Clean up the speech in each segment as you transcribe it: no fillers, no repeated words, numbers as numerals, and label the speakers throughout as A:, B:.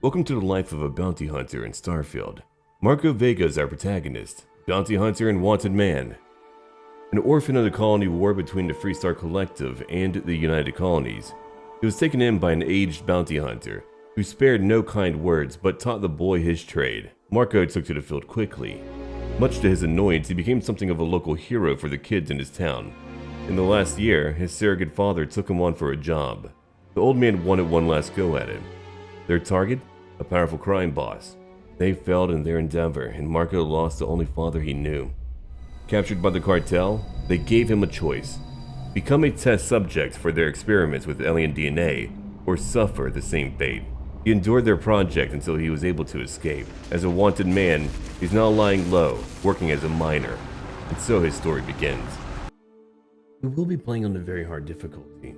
A: Welcome to the life of a bounty hunter in Starfield. Marco Vega is our protagonist, bounty hunter and wanted man. An orphan of the colony war between the Freestar Collective and the United Colonies, he was taken in by an aged bounty hunter who spared no kind words but taught the boy his trade. Marco took to the field quickly. Much to his annoyance, he became something of a local hero for the kids in his town. In the last year, his surrogate father took him on for a job. The old man wanted one last go at it. Their target? A powerful crime boss. They failed in their endeavor, and Marco lost the only father he knew. Captured by the cartel, they gave him a choice. Become a test subject for their experiments with alien DNA, or suffer the same fate. He endured their project until he was able to escape. As a wanted man, he's now lying low, working as a miner. And so his story begins. We will be playing on a very hard difficulty,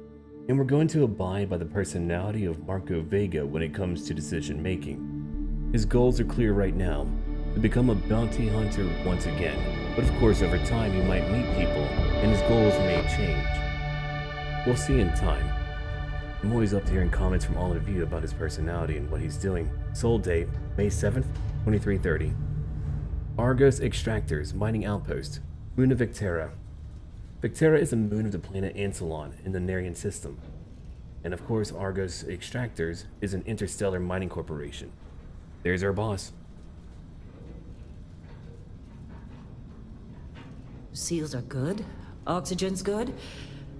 A: and we're going to abide by the personality of Marco Vega when it comes to decision making. His goals are clear right now, to become a bounty hunter once again, but of course over time he might meet people, and his goals may change. We'll see in time. I'm always up to hearing comments from all of you about his personality and what he's doing. Soul date, May 7th, 2330. Argos Extractors, Mining Outpost, Moon of Vectera. Vectera is a moon of the planet Ansalon in the Narian system. And of course, Argos Extractors is an interstellar mining corporation. There's our boss.
B: Seals are good. Oxygen's good.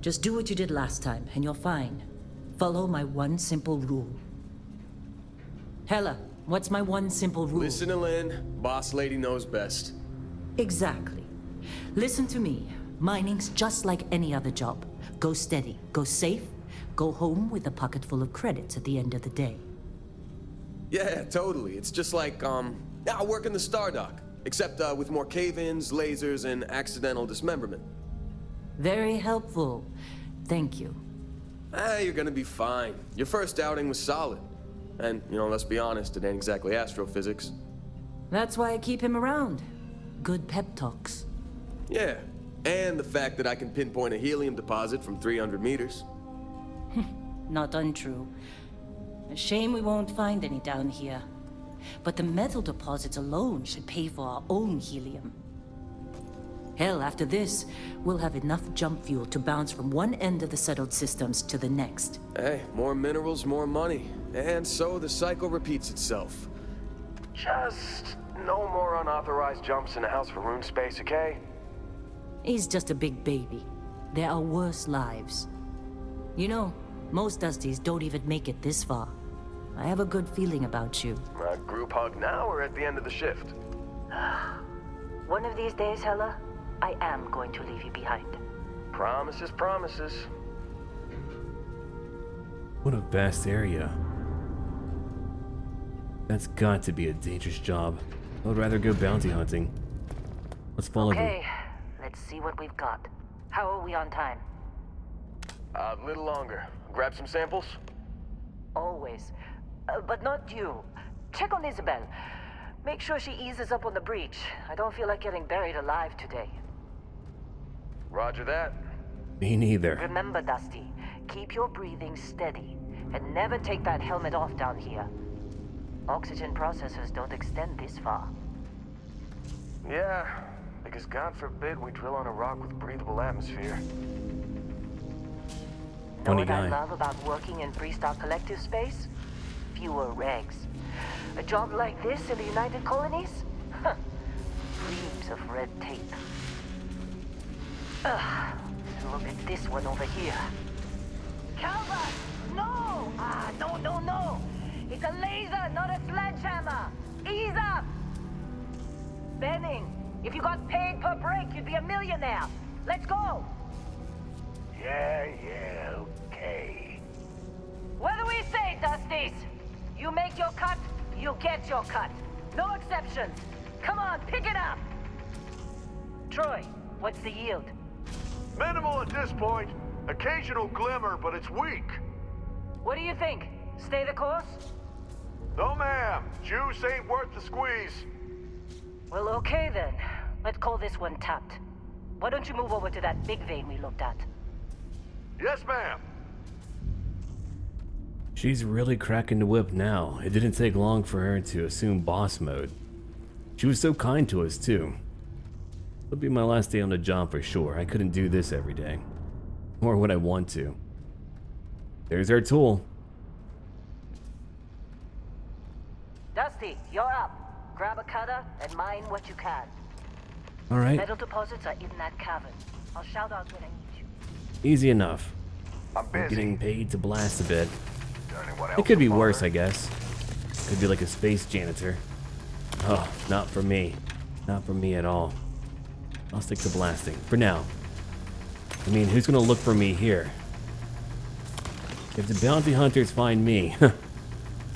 B: Just do what you did last time, and you're fine. Follow my one simple rule. Hella, what's my one simple rule?
C: Listen to Lynn. Boss lady knows best.
B: Exactly. Listen to me. Mining's just like any other job. Go steady, go safe, go home with a pocket full of credits at the end of the day.
C: Yeah, totally. It's just like, I work in the Stardock. Except with more cave-ins, lasers, and accidental dismemberment.
B: Very helpful. Thank you.
C: You're gonna be fine. Your first outing was solid. And, let's be honest, it ain't exactly astrophysics.
B: That's why I keep him around. Good pep talks.
C: Yeah, and the fact that I can pinpoint a helium deposit from 300 meters.
B: Not untrue. A shame we won't find any down here. But the metal deposits alone should pay for our own helium. Hell, after this, we'll have enough jump fuel to bounce from one end of the settled systems to the next.
C: Hey, more minerals, more money. And so the cycle repeats itself. Just no more unauthorized jumps in the house for room space, okay?
B: He's just a big baby. There are worse lives. You know, most Dusties don't even make it this far. I have a good feeling about you.
C: A group hug now or at the end of the shift?
B: One of these days, Hella, I am going to leave you behind.
C: Promises, promises.
A: What a vast area. That's got to be a dangerous job. I'd rather go bounty hunting. Let's follow him.
B: Okay, let's see what we've got. How are we on time?
C: A little longer. Grab some samples?
B: Always. But not you. Check on Isabel. Make sure she eases up on the breach. I don't feel like getting buried alive today.
C: Roger that.
A: Me neither.
B: Remember, Dusty, keep your breathing steady, and never take that helmet off down here. Oxygen processors don't extend this far.
C: Yeah, because God forbid we drill on a rock with breathable atmosphere.
B: Know
A: Funny
B: what I
A: guy.
B: love about working in Freestar Collective space? Fewer regs. A job like this in the United Colonies? Huh. Reams of red tape. Ugh. Look at this one over here. Calvert! No! No! It's a laser, not a sledgehammer! Ease up! Benning, if you got paid per break, you'd be a millionaire. Let's go!
D: Yeah, okay.
B: What do we say, Dusties? You make your cut, you get your cut. No exceptions. Come on, pick it up! Troy, what's the yield?
D: Minimal at this point. Occasional glimmer, but it's weak.
B: What do you think? Stay the course?
D: No, ma'am. Juice ain't worth the squeeze.
B: Well, okay then. Let's call this one tapped. Why don't you move over to that big vein we looked at?
D: Yes, ma'am.
A: She's really cracking the whip now. It didn't take long for her to assume boss mode. She was so kind to us too. It'll be my last day on the job for sure. I couldn't do this every day. Or would I want to? There's our tool.
B: Dusty, you're up. Grab a cutter and mine what you can.
A: Alright,
B: Metal deposits are in that cavern. I'll shout out when I need you.
A: easy enough.
D: I'm
A: I'm
D: busy.
A: getting paid to blast a bit.
D: Anyone else
A: It could be
D: bother?
A: worse, I guess. Could be like a space janitor. Oh, not for me. Not for me at all. I'll stick to blasting, for now. I mean, who's gonna look for me here? If the bounty hunters find me,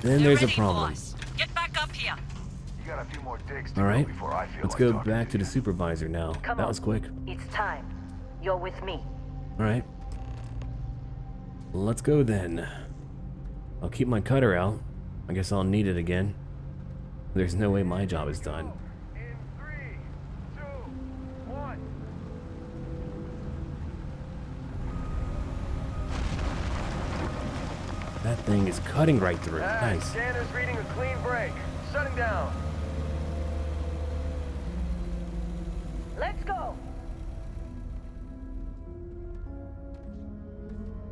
A: then there's a problem.
B: Get back up here.
D: You got a few more digs to
A: Alright,
D: go before I feel
A: let's
D: like
A: go
D: talking
A: back to
D: you.
A: the supervisor now.
B: Come
A: That
B: on.
A: was quick.
B: It's time. You're with me.
A: Alright. Let's go then. I'll keep my cutter out. I guess I'll need it again. There's no way my job is done.
D: In 3, 2, 1.
A: That thing is cutting right through. Nice.
C: Scanner's reading a clean break. Shutting down.
B: Let's go.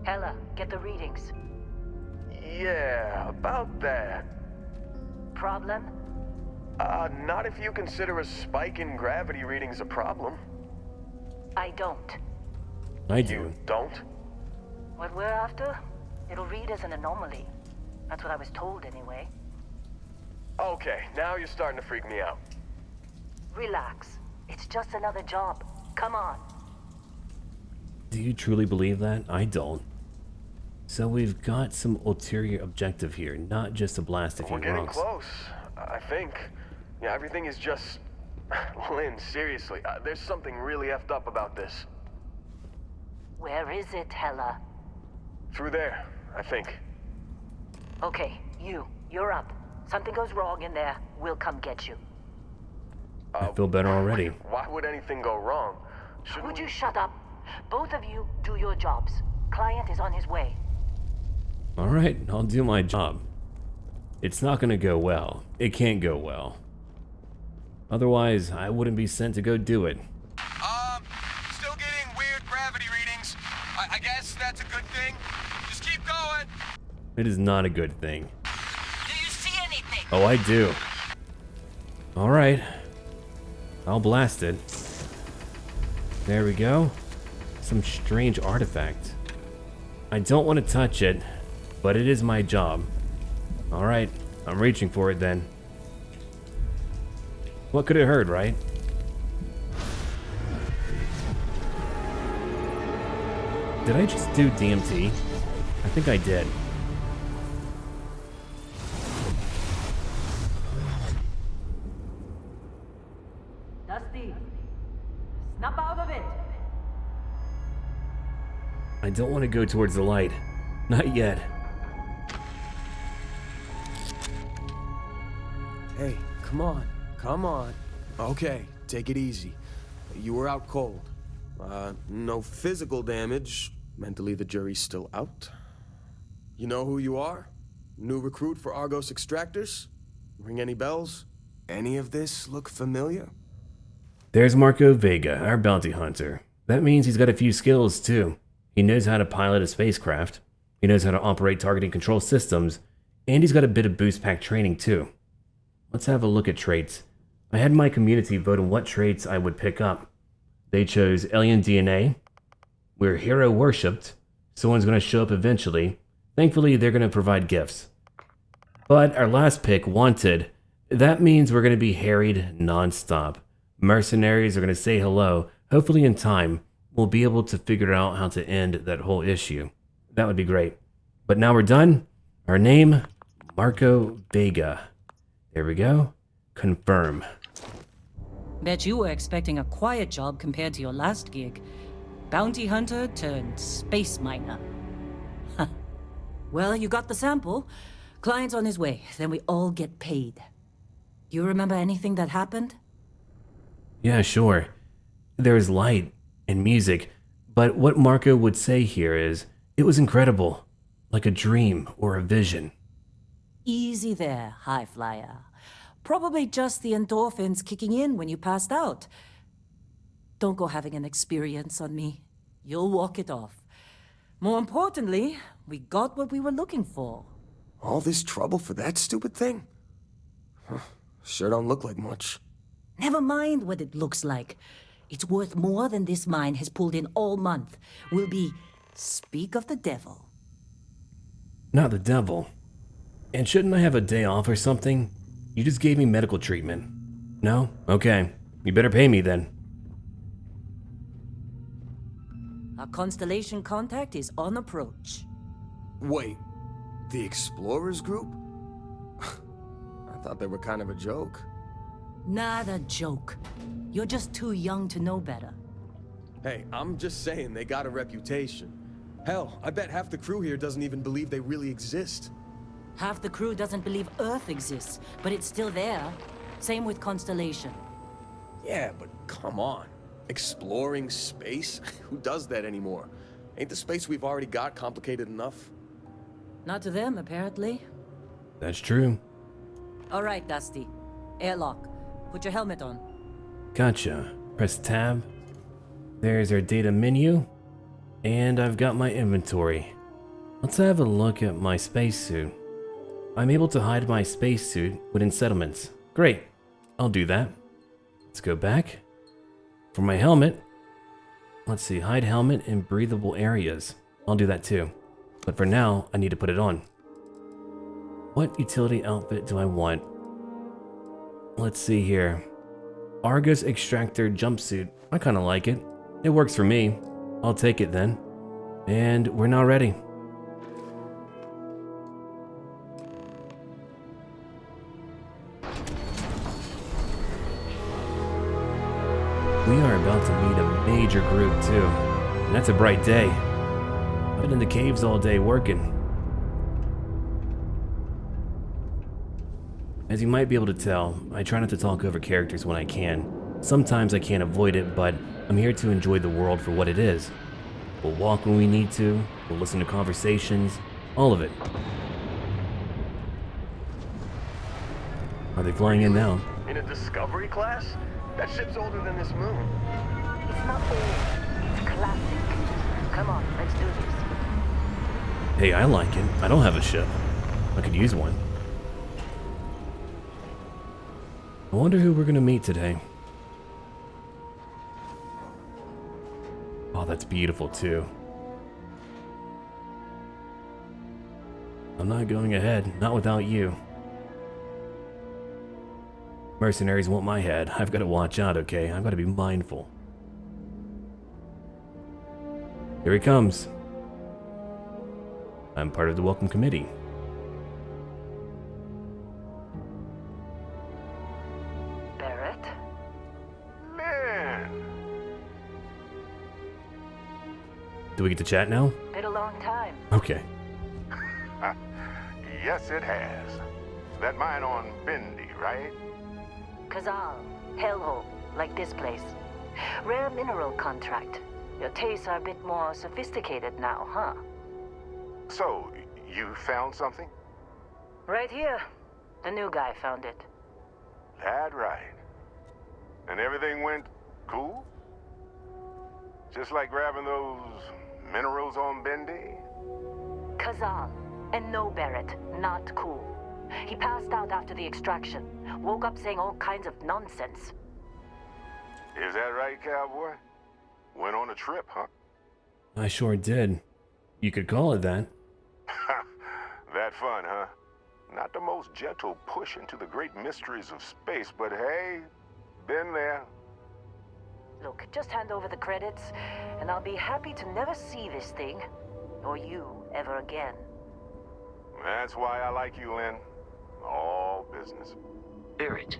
B: Hella, get the readings.
C: Yeah, about that.
B: Problem?
C: Not if you consider a spike in gravity readings a problem.
B: I don't.
A: I
C: You
A: do.
C: don't?
B: What we're after? It'll read as an anomaly. That's what I was told anyway.
C: Okay, now you're starting to freak me out.
B: Relax. It's just another job. Come on.
A: Do you truly believe that? I don't. So we've got some ulterior objective here, not just to blast a few
C: We're getting
A: runks.
C: close, I think. Yeah, everything is just... Lynn, seriously, there's something really effed up about this.
B: Where is it, Hella?
C: Through there, I think.
B: Okay, you're up. Something goes wrong in there, we'll come get you.
A: I feel better already.
C: Why would anything go wrong? Shouldn't
B: Would
C: we...
B: you shut up? Both of you do your jobs. Client is on his way.
A: Alright, I'll do my job. It's not gonna go well. It can't go well. Otherwise, I wouldn't be sent to go do it.
C: Still getting weird gravity readings. I guess that's a good thing. Just keep going.
A: It is not a good thing.
B: Do you see anything?
A: Oh, I do. Alright. I'll blast it. There we go. Some strange artifact. I don't want to touch it, but it is my job. Alright, I'm reaching for it then. What could it hurt, right? Did I just do DMT? I think I did.
B: Dusty, snap out of it.
A: I don't want to go towards the light. Not yet.
C: Hey, come on. Come on. Okay, take it easy. You were out cold. No physical damage. Mentally, the jury's still out. You know who you are? New recruit for Argos Extractors? Ring any bells? Any of this look familiar?
A: There's Marco Vega, our bounty hunter. That means he's got a few skills too. He knows how to pilot a spacecraft, he knows how to operate targeting control systems, and he's got a bit of Boostpack training too. Let's have a look at traits. I had my community vote on what traits I would pick up. They chose alien DNA. We're hero worshipped. Someone's going to show up eventually. Thankfully, they're going to provide gifts. But our last pick, wanted. That means we're going to be harried non-stop. Mercenaries are going to say hello. Hopefully in time, we'll be able to figure out how to end that whole issue. That would be great. But now we're done. Our name, Marco Vega. There we go. Confirm.
B: Bet you were expecting a quiet job compared to your last gig. Bounty hunter turned space miner. Huh. Well, you got the sample. Client's on his way, then we all get paid. Do you remember anything that happened?
A: Yeah, sure. There's light and music, but what Marco would say here is, it was incredible. Like a dream or a vision.
B: Easy there, high flyer. Probably just the endorphins kicking in when you passed out. Don't go having an experience on me. You'll walk it off. More importantly, we got what we were looking for.
C: All this trouble for that stupid thing? Huh, sure don't look like much.
B: Never mind what it looks like. It's worth more than this mine has pulled in all month. Will be, speak of the devil.
A: Not the devil. And shouldn't I have a day off or something? You just gave me medical treatment. No? Okay. You better pay me then.
B: Our Constellation contact is on approach.
C: Wait, the Explorers group? I thought they were kind of a joke.
B: Not a joke. You're just too young to know better.
C: Hey, I'm just saying they got a reputation. Hell, I bet half the crew here doesn't even believe they really exist.
B: Half the crew doesn't believe Earth exists, but it's still there. Same with Constellation.
C: Yeah, but come on. Exploring space? Who does that anymore? Ain't the space we've already got complicated enough?
B: Not to them, apparently.
A: That's true.
B: All right, Dusty. Airlock. Put your helmet on.
A: Gotcha. Press tab. There's our data menu. And I've got my inventory. Let's have a look at my spacesuit. I'm able to hide my spacesuit within settlements. Great. I'll do that. Let's go back. For my helmet, let's see, hide helmet in breathable areas. I'll do that too. But for now, I need to put it on. What utility outfit do I want? Let's see here. Argus Extractor jumpsuit. I kind of like it. It works for me. I'll take it then. And we're now ready. We are about to meet a major group too. And that's a bright day. I've been in the caves all day working. As you might be able to tell, I try not to talk over characters when I can. Sometimes I can't avoid it, but I'm here to enjoy the world for what it is. We'll walk when we need to, we'll listen to conversations, all of it. Are they flying in now?
D: In a discovery class? That ship's older than this moon.
B: It's not old. It's classic. Come on, let's do this.
A: Hey, I like it. I don't have a ship. I could use one. I wonder who we're gonna meet today. Oh, that's beautiful too. I'm not going ahead, not without you. Mercenaries want my head. I've got to watch out, okay? I've got to be mindful. Here he comes. I'm part of the welcome committee.
B: Barrett?
D: Man!
A: Do we get to chat now?
B: Been a long time.
A: Okay.
D: Yes, it has. That mine on Bountey, right?
B: Kazal, hellhole, like this place. Rare mineral contract. Your tastes are a bit more sophisticated now, huh?
D: So, you found something?
B: Right here. The new guy found it.
D: That right. And everything went cool? Just like grabbing those minerals on Bountey?
B: Kazal. And no, Barrett, not cool. He passed out after the extraction. Woke up saying all kinds of nonsense.
D: Is that right, cowboy? Went on a trip, huh?
A: I sure did. You could call it that.
D: That fun, huh? Not the most gentle push into the great mysteries of space, but hey, been there.
B: Look, just hand over the credits, and I'll be happy to never see this thing, or you, ever again.
D: That's why I like you, Lynn. All business.
E: Barrett,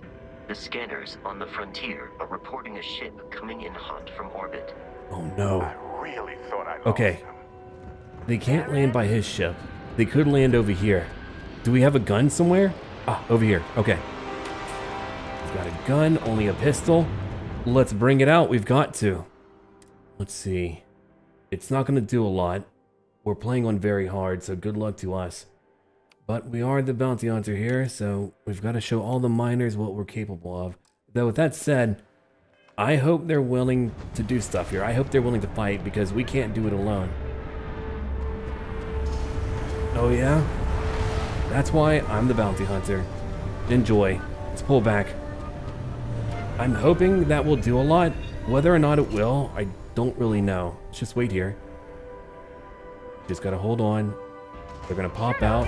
E: the scanners on the frontier are reporting a ship coming in hot from orbit.
A: Oh no.
D: I really thought I lost
A: Okay.
D: him.
A: They can't land by his ship. They could land over here. Do we have a gun somewhere? Ah, over here. Okay. We've got a gun, only a pistol. Let's bring it out. We've got to. Let's see. It's not going to do a lot. we're playing on very hard, so good luck to us. But we are the bounty hunter here, so we've got to show all the miners what we're capable of. Though with that said, I hope they're willing to do stuff here. I hope they're willing to fight, because we can't do it alone. Oh yeah? That's why I'm the bounty hunter. Enjoy. Let's pull back. I'm hoping that will do a lot. Whether or not it will, I don't really know. Let's just wait here. Just gotta hold on. They're gonna pop out.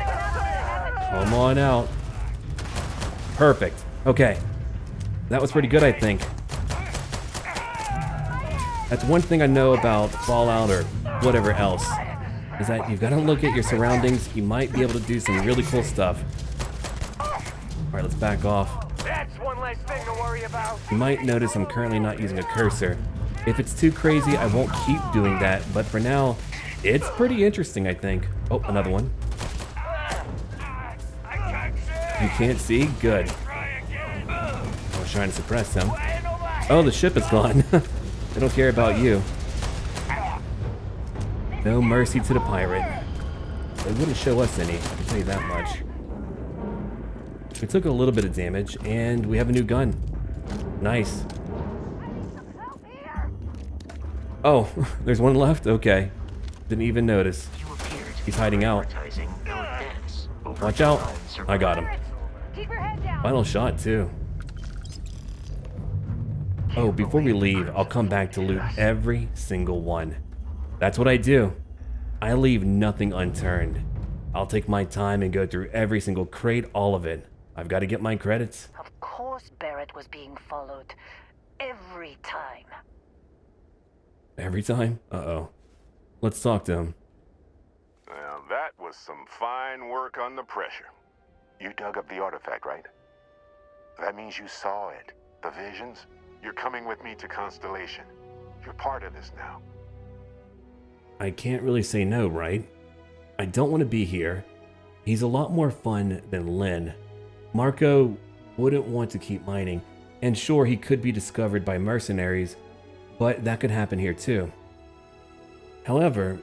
A: Come on out. Perfect. Okay. That was pretty good, I think. That's one thing I know about Fallout or whatever else, is that you've got to look at your surroundings. You might be able to do some really cool stuff. Alright, let's back off.
F: That's one less thing to worry about.
A: You might notice I'm currently not using a cursor. If it's too crazy, I won't keep doing that, but for now, it's pretty interesting, I think. Oh, another one. You can't see? Good. I was trying to suppress them. Oh, the ship is gone. They don't care about you. No mercy to the pirate. They wouldn't show us any, I can tell you that much. We took a little bit of damage, and we have a new gun. Nice. Oh, there's one left? Okay. Didn't even notice. He's hiding out. Watch out. I got him. Final shot, too. Oh, before we leave, I'll come back to loot every single one. That's what I do. I leave nothing unturned. I'll take my time and go through every single crate, all of it. I've got to get my credits.
B: Of course Barrett was being followed. Every time.
A: Every time? Uh-oh. Let's talk to him.
D: Well, that was some fine work under pressure. You dug up the artifact, right? That means you saw it. The visions? You're coming with me to Constellation. You're part of this now.
A: I can't really say no, right? I don't want to be here. He's a lot more fun than Lynn. Marco wouldn't want to keep mining, and sure, he could be discovered by mercenaries, but that could happen here too. However,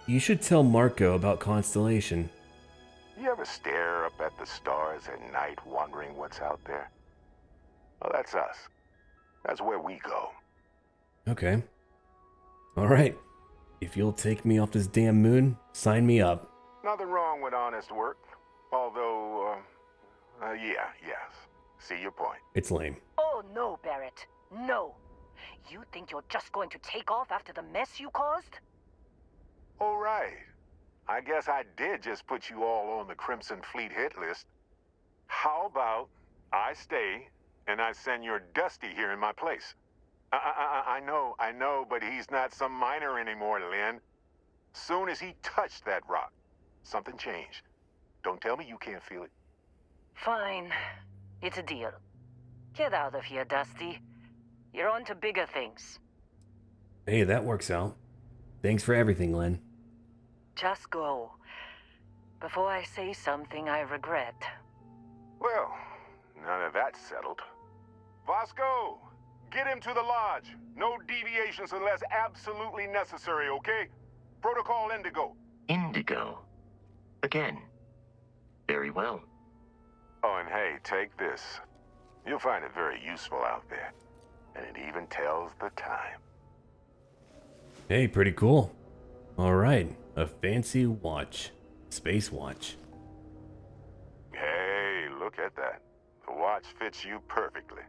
A: you should tell Marco about Constellation.
D: You ever stare up at the stars at night wondering what's out there? Well, that's us. That's where we go.
A: Okay. Alright. If you'll take me off this damn moon, sign me up.
D: Nothing wrong with honest work. Although, yes. See your point.
A: It's lame.
B: Oh no, Barrett. No. You think you're just going to take off after the mess you caused?
D: All right. I guess I did just put you all on the Crimson Fleet hit list. How about I stay and I send your Dusty here in my place? I know, but he's not some miner anymore, Lynn. Soon as he touched that rock, something changed. Don't tell me you can't feel it.
B: Fine. It's a deal. Get out of here, Dusty. You're on to bigger things.
A: Hey, that works out. Thanks for everything, Lynn.
B: Just go. Before I say something I regret.
D: Well, now that that's settled. Vasco, get him to the lodge. No deviations unless absolutely necessary, okay? Protocol Indigo.
E: Indigo. Again. Very well.
D: Oh, and hey, take this. You'll find it very useful out there. And it even tells the time.
A: Hey, pretty cool. Alright, a fancy watch. Space watch.
D: Hey, look at that. The watch fits you perfectly.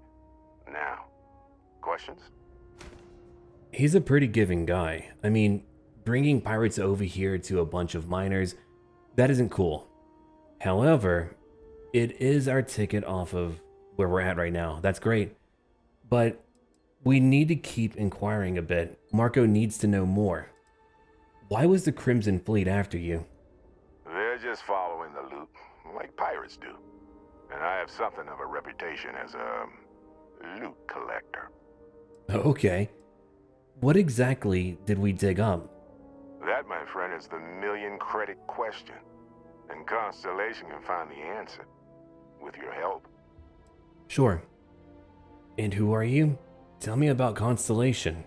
D: Now, questions?
A: He's a pretty giving guy. I mean, bringing pirates over here to a bunch of miners, that isn't cool. However, it is our ticket off of where we're at right now. That's great. But we need to keep inquiring a bit. Marco needs to know more. Why was the Crimson Fleet after you?
D: They're just following the loot, like pirates do. And I have something of a reputation as a loot collector.
A: Okay. What exactly did we dig up?
D: That, my friend, is the million-credit question. And Constellation can find the answer. With your help.
A: Sure. And who are you? Tell me about Constellation.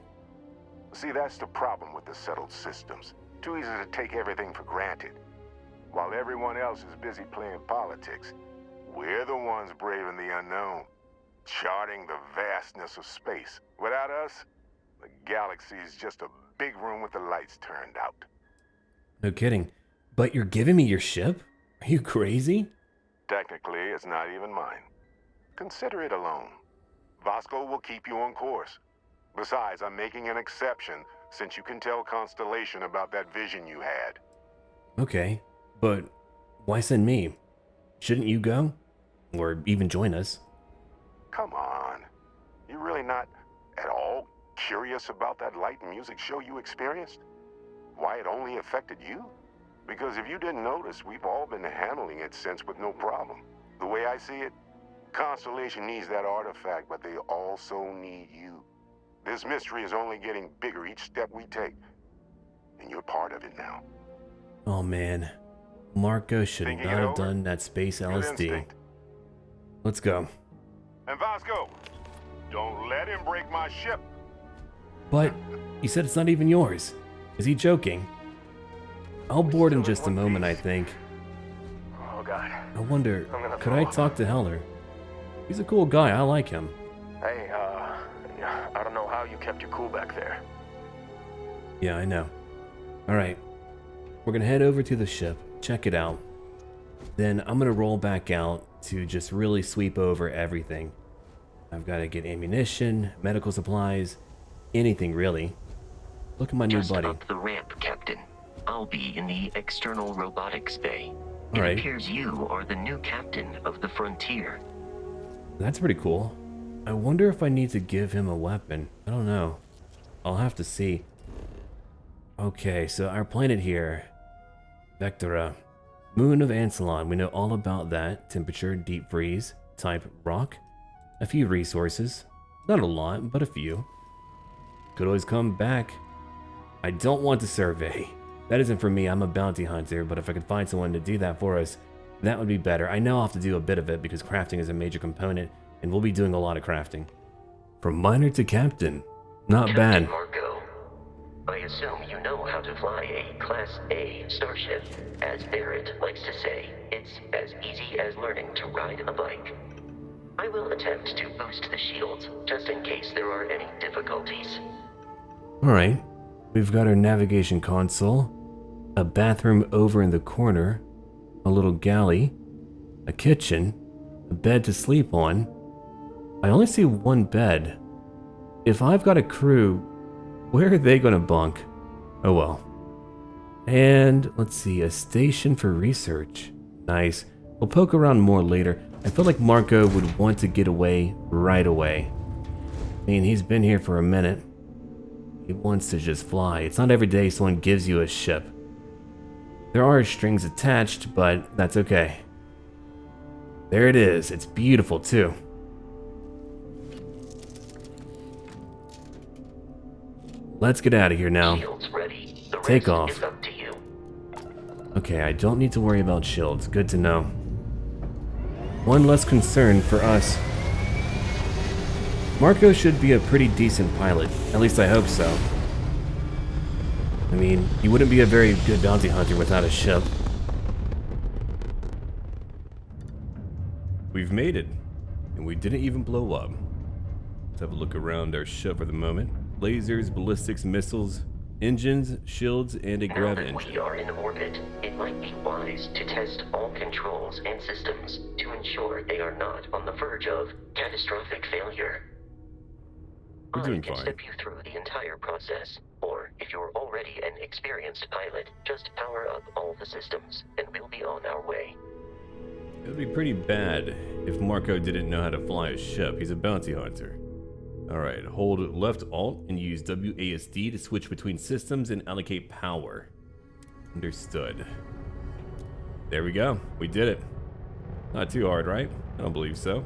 D: See, that's the problem with the settled systems. Too easy to take everything for granted. While everyone else is busy playing politics, we're the ones braving the unknown, charting the vastness of space. Without us, the galaxy is just a big room with the lights turned out.
A: No kidding. But you're giving me your ship? Are you crazy?
D: Technically, it's not even mine. Consider it a loan. Vasco will keep you on course. Besides, I'm making an exception since you can tell Constellation about that vision you had.
A: Okay, but why send me? Shouldn't you go? Or even join us?
D: Come on. You really not at all curious about that light and music show you experienced? Why it only affected you? Because if you didn't notice, we've all been handling it since with no problem. The way I see it, Constellation needs that artifact, but they also need you. This mystery is only getting bigger each step we take, and you're part of it now.
A: Oh man, Marco should
D: Thinking
A: not
D: it
A: have
D: over?
A: done that space
D: Good
A: LSD.
D: instinct.
A: Let's go.
D: And Vasco, don't let him break my ship.
A: But you said it's not even yours. Is he joking? I'll board in just a moment, I think.
F: Oh, God.
A: I wonder,
F: I'm gonna
A: could
F: throw
A: I
F: up.
A: talk to Heller? He's a cool guy, I like him.
F: Hey, I don't know how you kept your cool back there.
A: Yeah, I know. Alright, we're gonna head over to the ship, check it out. Then I'm gonna roll back out to just really sweep over everything. I've gotta get ammunition, medical supplies, anything really. Look at my new
E: Just
A: buddy.
E: up the ramp, Captain. I'll be in the external robotics bay. It
A: Alright.
E: appears you are the new captain of the Frontier.
A: That's pretty cool. I wonder if I need to give him a weapon. I don't know. I'll have to see. Okay, so our planet here, Vectora, moon of Ansalon. We know all about that. Temperature, deep freeze, type rock. A few resources. Not a lot, but a few. Could always come back. I don't want to survey. That isn't for me. I'm a bounty hunter, but if I could find someone to do that for us, that would be better. I know I'll have to do a bit of it because crafting is a major component, and we'll be doing a lot of crafting. From minor to captain. Not
E: Captain
A: bad.
E: Marco, I assume you know how to fly a Class A starship. As Barrett likes to say, it's as easy as learning to ride a bike. I will attempt to boost the shields, just in case there are any difficulties.
A: Alright. We've got our navigation console, a bathroom over in the corner, a little galley, a kitchen, a bed to sleep on. I only see one bed. If I've got a crew, where are they gonna bunk? Oh well. And let's see, a station for research. Nice. We'll poke around more later. I feel like Marco would want to get away right away. I mean, he's been here for a minute. He wants to just fly. It's not every day someone gives you a ship. There are strings attached, but that's okay. There it is. It's beautiful too. Let's get out of here now.
E: Shields ready. The
A: Take
E: rest
A: off.
E: is up to you.
A: Okay, I don't need to worry about shields. Good to know. One less concern for us. Marco should be a pretty decent pilot. At least I hope so. I mean, he wouldn't be a very good bounty hunter without a ship. We've made it, and we didn't even blow up. Let's have a look around our ship for the moment. Lasers, ballistics, missiles, engines, shields, and a
E: Now
A: grav
E: that
A: engine.
E: we are in orbit, it might be wise to test all controls and systems to ensure they are not on the verge of catastrophic failure.
A: We're
E: I
A: doing
E: can
A: fine.
E: step you through the entire process, or if you're already an experienced pilot, just power up all the systems, and we'll be on our way.
A: It would be pretty bad if Marco didn't know how to fly a ship. He's a bounty hunter. Alright, hold left alt and use WASD to switch between systems and allocate power. Understood. There we go. We did it. Not too hard, right? I don't believe so.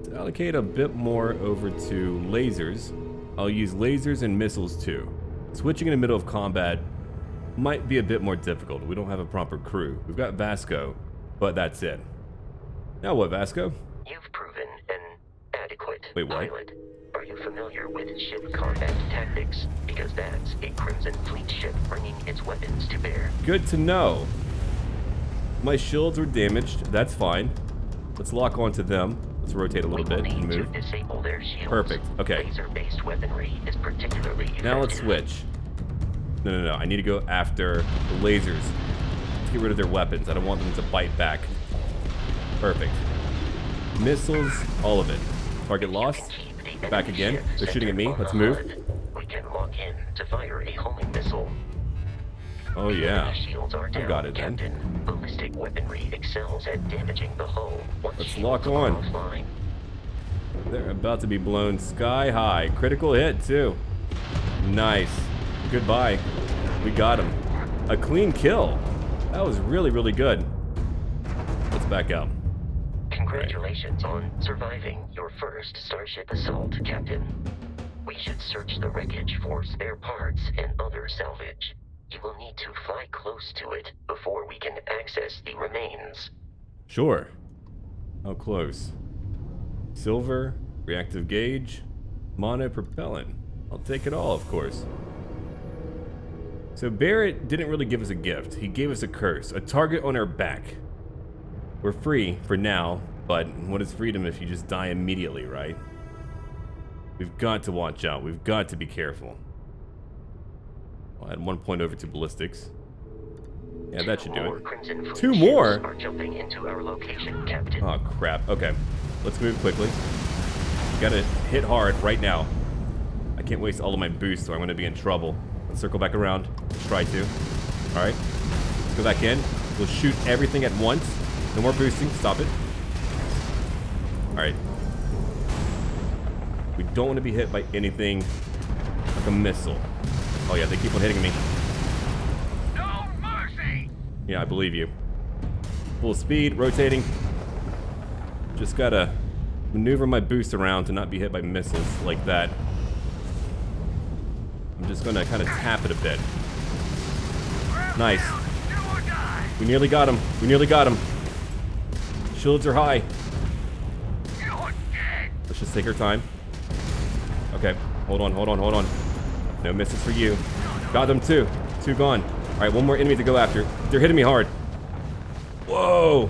A: To allocate a bit more over to lasers, I'll use lasers and missiles too. Switching in the middle of combat might be a bit more difficult. We don't have a proper crew. We've got Vasco, but that's it. Now what, Vasco?
E: You've proven an adequate
A: Wait, what?
E: pilot. Are you familiar with ship combat tactics, because that's a Crimson Fleet ship bringing its weapons to bear.
A: Good to know. My shields are damaged. That's fine. Let's lock onto them. Let's rotate a little bit and move.
E: To disable their shields.
A: Perfect. Okay.
E: Laser-based weaponry is particularly effective.
A: Now let's switch. No. I need to go after the lasers. Let's get rid of their weapons. I don't want them to bite back. Perfect. Missiles, all of it. Target lost. Back again. They're shooting at me. Let's move.
E: We can lock in to fire a homing missile.
A: Oh yeah.
E: Shields are down,
A: I got it then.
E: Captain. Ballistic weaponry excels at damaging the hull.
A: Let's lock on.
E: Offline.
A: They're about to be blown sky high. Critical hit too. Nice. Goodbye. We got him. A clean kill. That was really, really good. Let's back out.
E: Congratulations on surviving your first Starship assault, Captain. We should search the wreckage for spare parts and other salvage. You will need to fly close to it before we can access the remains.
A: Sure. How close? Silver, reactive gauge, monopropellant. I'll take it all, of course. So Barrett didn't really give us a gift. He gave us a curse, a target on our back. We're free for now, but what is freedom if you just die immediately, right? We've got to watch out. We've got to be careful. I'll add 1 point over to ballistics. Yeah, that should do it. 2 more?
E: Are jumping into our location, Captain.
A: Oh, crap. Okay. Let's move quickly. We gotta hit hard right now. I can't waste all of my boosts, or I'm gonna be in trouble. Let's circle back around. Let's try to. Alright. Let's go back in. We'll shoot everything at once. No more boosting. Stop it. Alright. We don't want to be hit by anything like a missile. Oh yeah, they keep on hitting me.
G: No mercy!
A: Yeah, I believe you. Full speed, rotating. Just gotta maneuver my boost around to not be hit by missiles like that. I'm just gonna kind of tap it a bit. Nice. We nearly got him. We nearly got him. Shields are high. Let's just take our time. Okay, hold on, hold on, hold on. No misses for you. Got them too. 2 gone. All right, 1 more enemy to go after. They're hitting me hard. Whoa.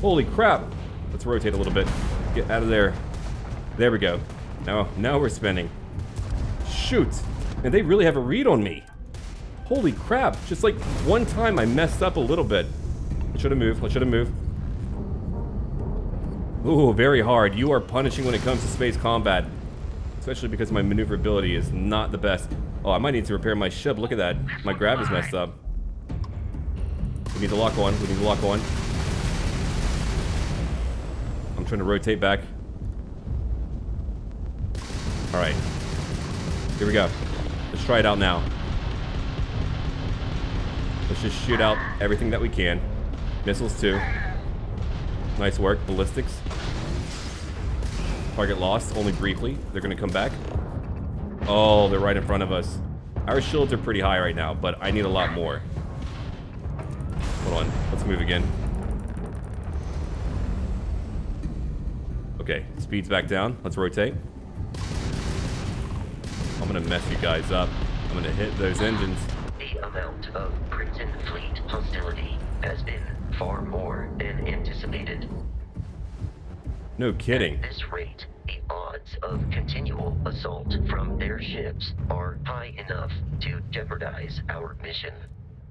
A: Holy crap. Let's rotate a little bit. Get out of there. There we go. Now we're spinning. Shoot. And they really have a read on me. Holy crap. Just like one time I messed up a little bit. Let's try to move. Let's try to move. Ooh, very hard. You are punishing when it comes to space combat. Especially because my maneuverability is not the best. Oh, I might need to repair my ship. Look at that. My grab is messed up. We need to lock on. We need to lock on. I'm trying to rotate back. Alright. Here we go. Let's try it out now. Let's just shoot out everything that we can. Missiles too. Nice work. Ballistics. Target lost, only briefly. They're gonna come back. Oh, they're right in front of us. Our shields are pretty high right now, but I need a lot more. Hold on, let's move again. Okay, speed's back down. Let's rotate. I'm gonna mess you guys up. I'm gonna hit those engines.
E: The amount of Crimson Fleet hostility has been far more than anticipated.
A: No kidding.
E: At this rate, the odds of continual assault from their ships are high enough to jeopardize our mission.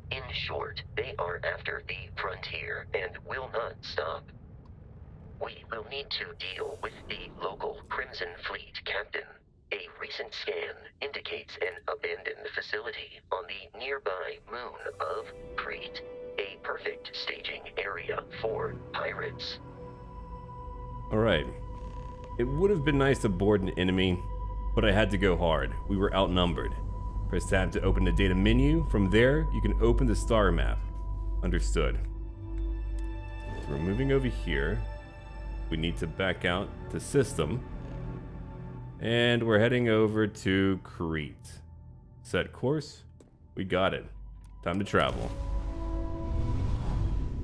E: In short, they are after the frontier and will not stop. We will need to deal with the local Crimson Fleet captain. A recent scan indicates an abandoned facility on the nearby moon of Kreet, a perfect staging area for pirates.
A: Alright. It would have been nice to board an enemy, but I had to go hard. We were outnumbered. Press tab to open the data menu. From there, you can open the star map. Understood. So we're moving over here. We need to back out to system. And we're heading over to Kreet. Set course. We got it. Time to travel.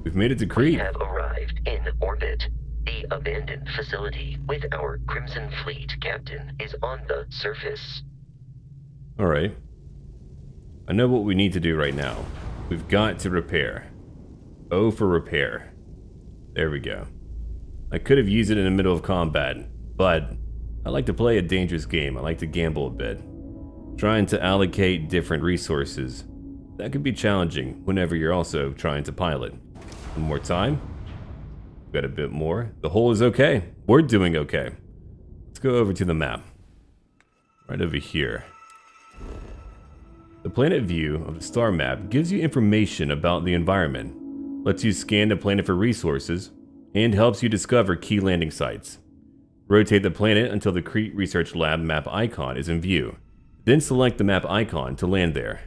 A: We've made it to
E: We
A: Kreet.
E: have arrived in orbit. The abandoned facility with our Crimson Fleet captain is on the surface.
A: Alright. I know what we need to do right now. We've got to repair. O for repair. There we go. I could have used it in the middle of combat, but I like to play a dangerous game. I like to gamble a bit. Trying to allocate different resources. That can be challenging whenever you're also trying to pilot. One more time. Got a bit more. The hole is okay. We're doing okay. Let's go over to the map. Right over here. The planet view of the star map gives you information about the environment, lets you scan the planet for resources, and helps you discover key landing sites. Rotate the planet until the Kreet Research Lab map icon is in view. Then select the map icon to land there.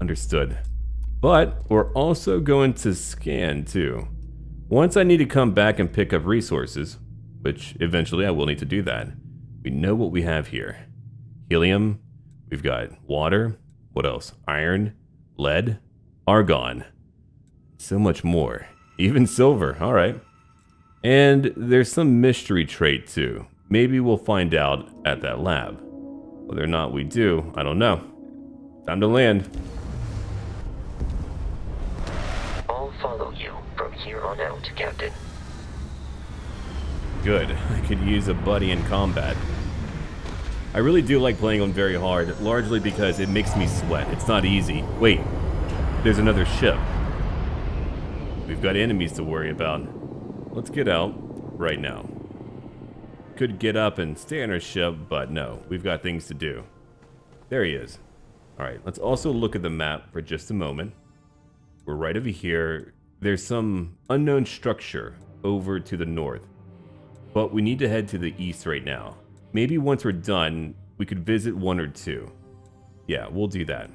A: Understood. But we're also going to scan too. Once I need to come back and pick up resources, which eventually I will need to do that, we know what we have here. Helium, we've got water, what else? Iron, lead, argon, so much more. Even silver, alright. And there's some mystery trait too. Maybe we'll find out at that lab. Whether or not we do, I don't know. Time to land.
E: I'll follow you from here on out, Captain.
A: Good. I could use a buddy in combat. I really do like playing on very hard, largely because it makes me sweat. It's not easy. Wait, there's another ship. We've got enemies to worry about. Let's get out right now. Could get up and stay on our ship, but no, we've got things to do. There he is. Alright, let's also look at the map for just a moment. We're right over here. There's some unknown structure over to the north, but we need to head to the east right now. Maybe once we're done, we could visit one or two. Yeah, we'll do that.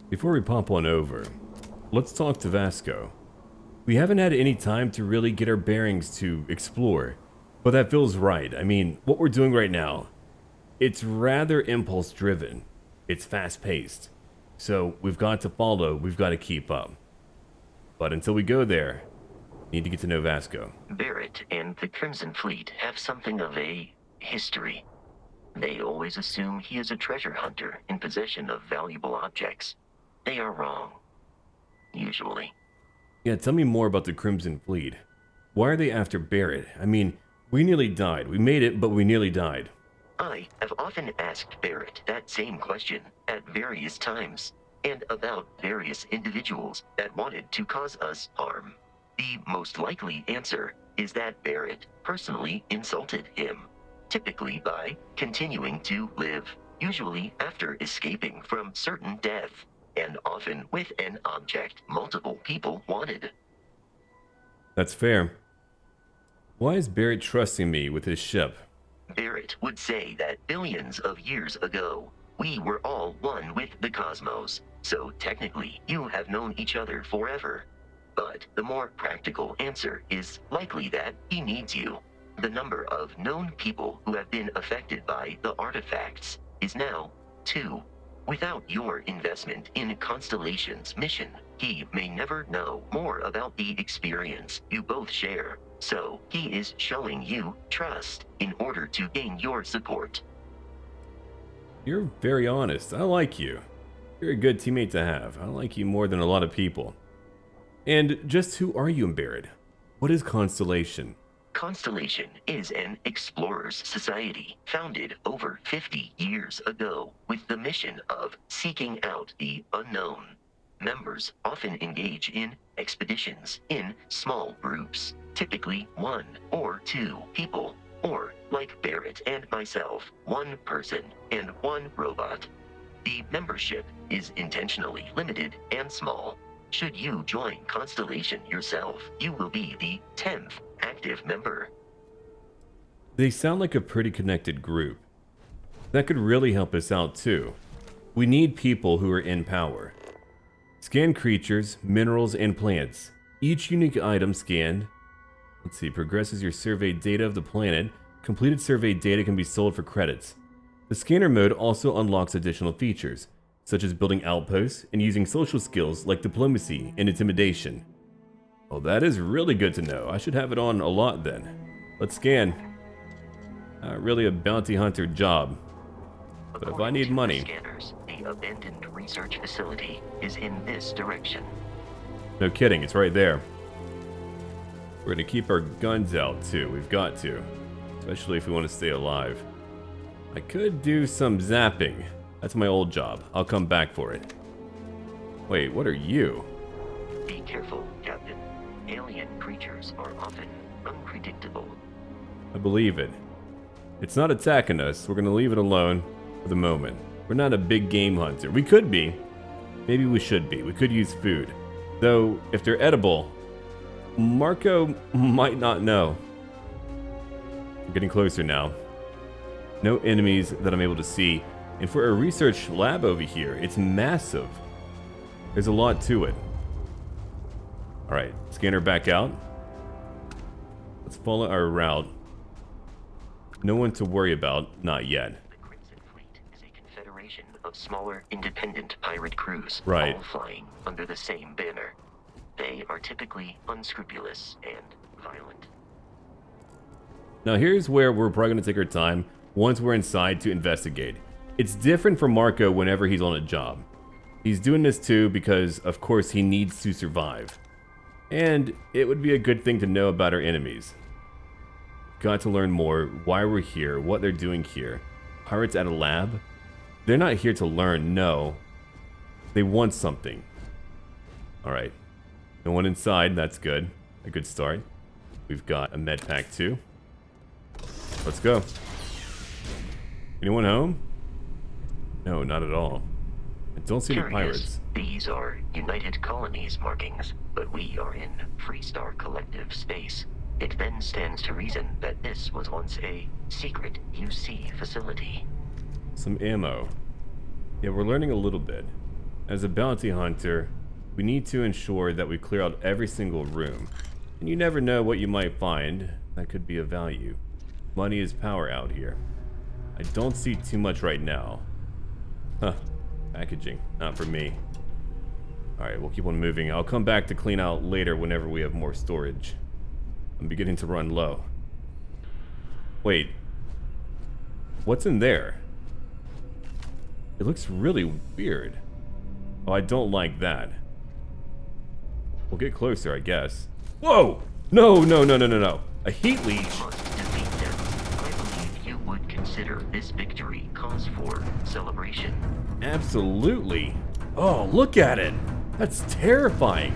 A: Before we pop on over, let's talk to Vasco. We haven't had any time to really get our bearings to explore, but that feels right. I mean, what we're doing right now, it's rather impulse driven. It's fast paced. So we've got to follow, we've got to keep up. But until we go there, we need to get to know Vasco.
E: Barrett and the Crimson Fleet have something of a history. They always assume he is a treasure hunter in possession of valuable objects. They are wrong. Usually.
A: Yeah, tell me more about the Crimson Fleet. Why are they after Barrett? I mean, we nearly died. We made it, but we nearly died.
E: I have often asked Barrett that same question at various times, and about various individuals that wanted to cause us harm. The most likely answer is that Barrett personally insulted him, typically by continuing to live, usually after escaping from certain death, and often with an object multiple people wanted.
A: That's fair. Why is Barrett trusting me with his ship?
E: Barrett would say that billions of years ago, we were all one with the cosmos, so technically you have known each other forever. But the more practical answer is likely that he needs you. The number of known people who have been affected by the artifacts is now 2. Without your investment in Constellation's mission, he may never know more about the experience you both share. So he is showing you trust in order to gain your support.
A: You're very honest. I like you. You're a good teammate to have. I like you more than a lot of people. And just who are you in Barrett? What is Constellation?
E: Constellation is an explorers society founded over 50 years ago with the mission of seeking out the unknown. Members often engage in expeditions in small groups, typically 1 or 2 people, or like Barrett and myself, 1 person and 1 robot. The membership is intentionally limited and small. Should you join Constellation yourself, you will be the 10th active member.
A: They sound like a pretty connected group. That could really help us out too. We need people who are in power. Scan creatures, minerals, and plants. Each unique item scanned, progresses your survey data of the planet. Completed survey data can be sold for credits. The scanner mode also unlocks additional features, such as building outposts and using social skills like diplomacy and intimidation. Oh, that is really good to know. I should have it on a lot then. Let's scan. Not really a bounty hunter job. But if I need money...
E: Scanners, the abandoned research facility is in this direction.
A: No kidding, it's right there. We're gonna keep our guns out too, we've got to. Especially if we want to stay alive. I could do some zapping. That's my old job. I'll come back for it. Wait, what are you?
E: Be careful, Captain. Alien creatures are often unpredictable.
A: I believe it. It's not attacking us. We're gonna leave it alone for the moment. We're not a big game hunter. We could be. Maybe we should be. We could use food. Though, if they're edible, Marco might not know. We're getting closer now. No enemies that I'm able to see. And for a research lab over here, it's massive. There's a lot to it. Alright, scanner back out. Let's follow our route. No one to worry about, not yet.
E: The Crimson Fleet is a confederation of smaller, independent pirate crews,
A: Right.
E: all flying under the same banner. They are typically unscrupulous and violent.
A: Now here's where we're probably going to take our time once we're inside to investigate. It's different for Marco whenever he's on a job. He's doing this too because, of course, he needs to survive. And it would be a good thing to know about our enemies. Got to learn more, why we're here, what they're doing here. Pirates at a lab? They're not here to learn, no. They want something. Alright. No one inside, that's good. A good start. We've got a med pack too. Let's go. Anyone home? No, not at all. I don't see any pirates.
E: These are United Colonies markings, but we are in Freestar Collective space. It then stands to reason that this was once a secret UC facility.
A: Some ammo. Yeah, we're learning a little bit. As a bounty hunter, we need to ensure that we clear out every single room. And you never know what you might find that could be of value. Money is power out here. I don't see too much right now. Huh. Packaging. Not for me. Alright, we'll keep on moving. I'll come back to clean out later whenever we have more storage. I'm beginning to run low. Wait. What's in there? It looks really weird. Oh, I don't like that. We'll get closer, I guess. Whoa! No, no, no, no, no, no. A heat leech?
E: Must defeat them. I believe you would consider this victory cause for celebration.
A: Absolutely. Oh, look at it. That's terrifying.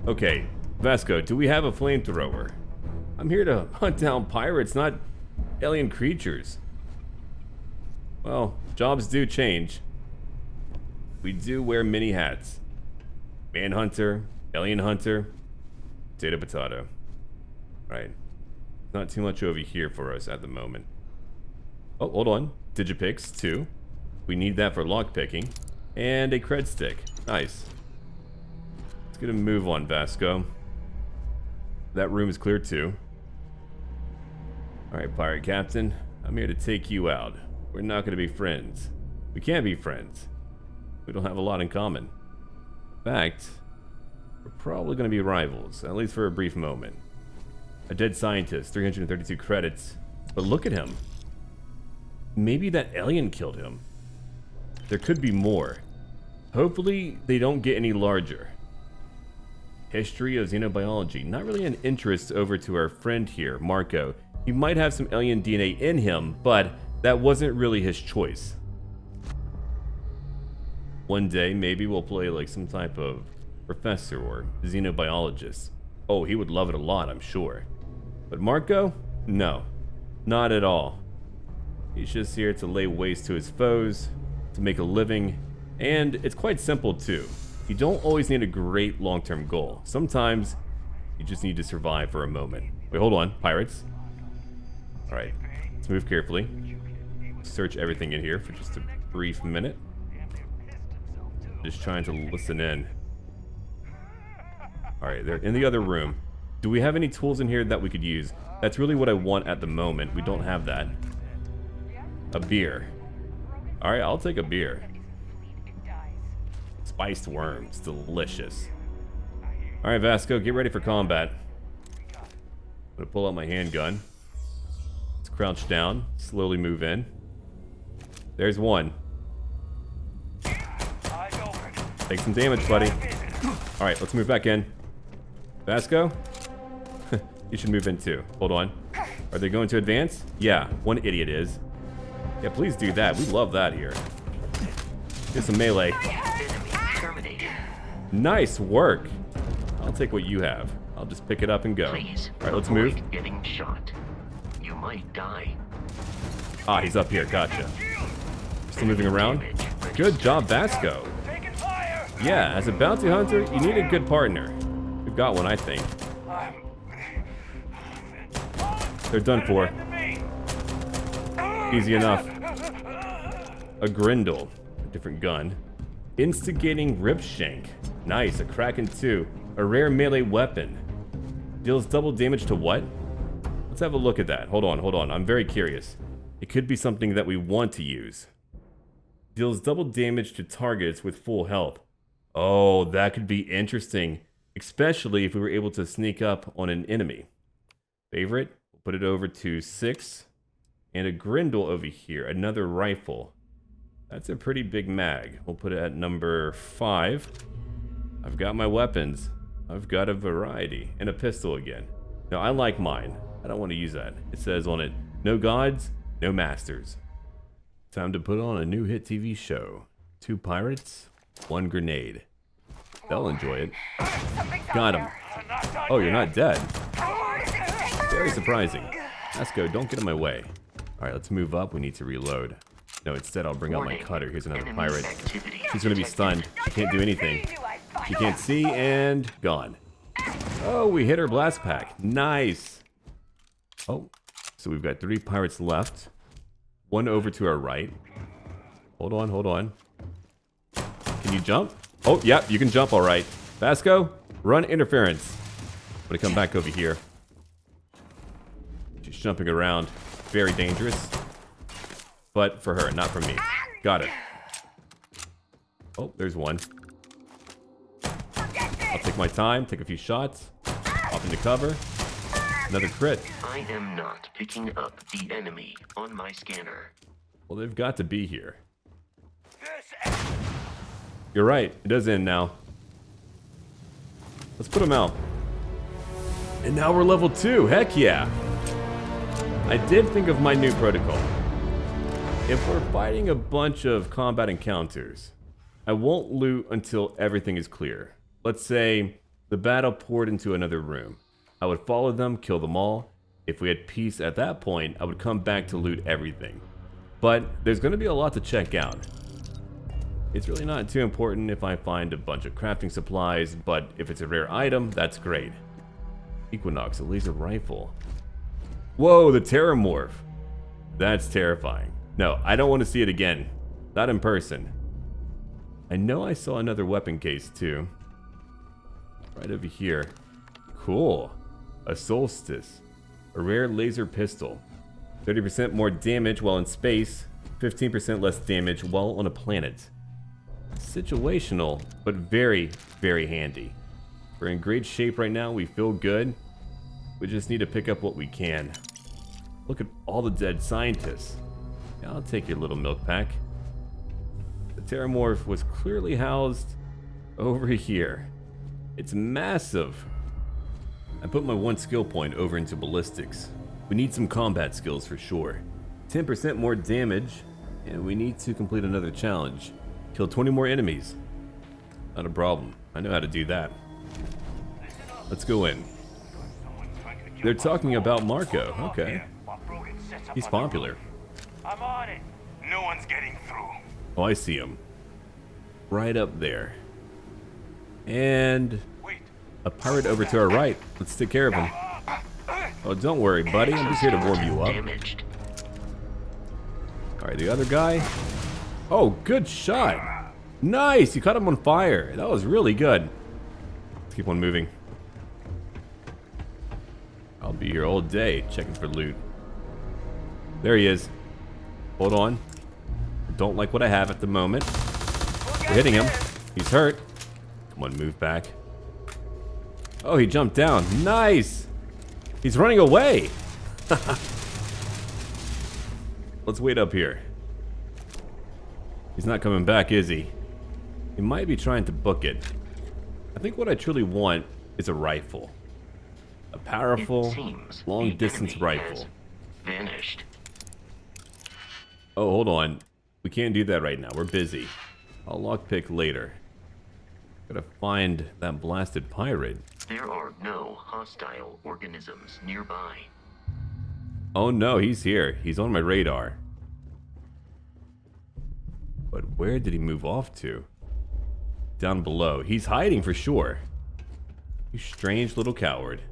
A: Okay, Vasco, do we have a flamethrower? I'm here to hunt down pirates, not alien creatures. Well, jobs do change. We do wear many hats. Manhunter, alien hunter, potato. Right. Not too much over here for us at the moment. Oh, hold on. Digipix, 2. We need that for lockpicking. And a cred stick. Nice. Let's get a move on, Vasco. That room is clear too. Alright, pirate captain. I'm here to take you out. We're not going to be friends. We can't be friends. We don't have a lot in common. In fact, we're probably going to be rivals, at least for a brief moment. A dead scientist, 332 credits. But look at him. Maybe that alien killed him. There could be more. Hopefully, they don't get any larger. History of xenobiology. Not really an interest over to our friend here, Marco. He might have some alien DNA in him, but that wasn't really his choice. One day, maybe we'll play like some type of professor or xenobiologist. Oh, he would love it a lot, I'm sure. But Marco? No. Not at all. He's just here to lay waste to his foes, to make a living, and it's quite simple too. You don't always need a great long-term goal. Sometimes, you just need to survive for a moment. Wait, hold on. Pirates. Alright, let's move carefully. Search everything in here for just a brief minute. Just trying to listen in. Alright, they're in the other room. Do we have any tools in here that we could use? That's really what I want at the moment. We don't have that. A beer. Alright, I'll take a beer. Spiced worms. Delicious. Alright, Vasco, get ready for combat. I'm gonna pull out my handgun. Let's crouch down, slowly move in. There's one. Take some damage, buddy. Alright, let's move back in. Vasco? You should move in too. Hold on. Are they going to advance? Yeah, one idiot is. Yeah, please do that. We love that here. Get some melee. Nice work. I'll take what you have. I'll just pick it up and go. Alright, let's move.
E: Getting shot. You might die.
A: Ah, he's up here. Gotcha. Still moving around. Good job, Vasco. Yeah, as a bounty hunter, you need a good partner. We've got one, I think. They're done for. Easy enough. A Grindle. A different gun. Instigating Ripshank. Nice, a Kraken 2. A rare melee weapon. Deals double damage to what? Let's have a look at that. Hold on. I'm very curious. It could be something that we want to use. Deals double damage to targets with full health. Oh, that could be interesting. Especially if we were able to sneak up on an enemy. Favorite? We'll put it over to 6. And a Grindle over here. Another rifle. That's a pretty big mag. We'll put it at number 5. I've got my weapons. I've got a variety. And a pistol again. Now, I like mine. I don't want to use that. It says on it, no gods, no masters. Time to put on a new hit TV show. 2 pirates, 1 grenade. They'll enjoy it. Got him. Oh, you're not dead. Very surprising. Let's go. Don't get in my way. Alright, let's move up. We need to reload. No, instead I'll bring out my cutter. Here's another pirate. She's going to be stunned. She can't do anything. She can't see, and gone. Oh, we hit her blast pack. Nice. Oh, so we've got 3 pirates left. 1 over to our right. Hold on. Can you jump? Oh, yeah, you can jump all right. Vasco, run interference. I'm going to come back over here. She's jumping around. Very dangerous. But for her, not for me. Got it. Oh, there's one. I'll take my time, take a few shots. Off into cover. Another crit.
E: I am not picking up the enemy on my scanner.
A: Well, they've got to be here. You're right. It does end now. Let's put them out. And now we're level 2. Heck yeah. I did think of my new protocol. If we're fighting a bunch of combat encounters, I won't loot until everything is clear. Let's say the battle poured into another room. I would follow them, kill them all. If we had peace at that point, I would come back to loot everything. But there's going to be a lot to check out. It's really not too important if I find a bunch of crafting supplies, but if it's a rare item, that's great. Equinox, a laser rifle. Whoa, the Xenomorph. That's terrifying. No, I don't want to see it again. Not in person. I know I saw another weapon case too. Right over here. Cool. A Solstice. A rare laser pistol. 30% more damage while in space. 15% less damage while on a planet. Situational, but very, very handy. We're in great shape right now. We feel good. We just need to pick up what we can. Look at all the dead scientists. Yeah, I'll take your little milk pack. The Xenomorph was clearly housed over here. It's massive. I put my 1 skill point over into ballistics. We need some combat skills for sure. 10% more damage, and we need to complete another challenge. Kill 20 more enemies. Not a problem. I know how to do that. Let's go in. They're talking about Marco. Okay. He's popular.
G: I'm on it. No one's getting through.
A: Oh, I see him. Right up there. And a pirate over to our right. Let's take care of him. Oh, don't worry, buddy. I'm just here to warm you up. Alright, the other guy. Oh, good shot. Nice. You caught him on fire. That was really good. Let's keep on moving. I'll be here all day checking for loot. There he is. Hold on. Don't like what I have at the moment. We're hitting him. He's hurt. Come on, move back. Oh, he jumped down. Nice. He's running away! Let's wait up here. He's not coming back, is he? He might be trying to book it. I think what I truly want is a rifle. A powerful, long-distance rifle.
E: Vanished.
A: Oh, hold on. We can't do that right now. We're busy. I'll lockpick later. Gotta find that blasted pirate.
E: There are no hostile organisms nearby.
A: Oh no, he's here. He's on my radar. But where did he move off to? Down below. He's hiding for sure. You strange little coward.